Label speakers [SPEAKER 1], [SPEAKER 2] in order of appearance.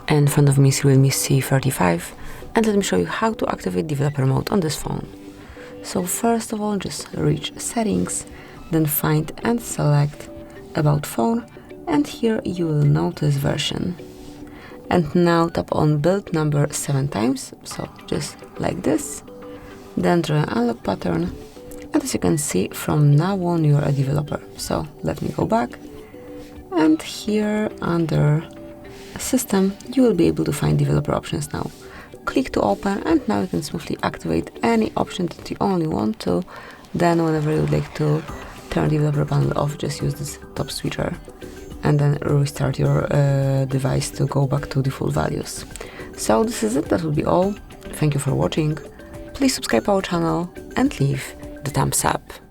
[SPEAKER 1] In front of me is Realme C35, and let me show you how to activate developer mode on this phone. So first of all, just reach settings, then find and select about phone, and here you will notice version. And now tap on build number 7 times, so just like this, then draw an unlock pattern, and as you can see, from now on you're a developer. So let me go back, and here under system you will be able to find developer options now. Click to open, and now you can smoothly activate any option that you only want to. Then whenever you would like to turn developer panel off, just use this top switcher and then restart your device to go back to default values. So this is it, that will be all. Thank you for watching. Please subscribe our channel and leave the thumbs up.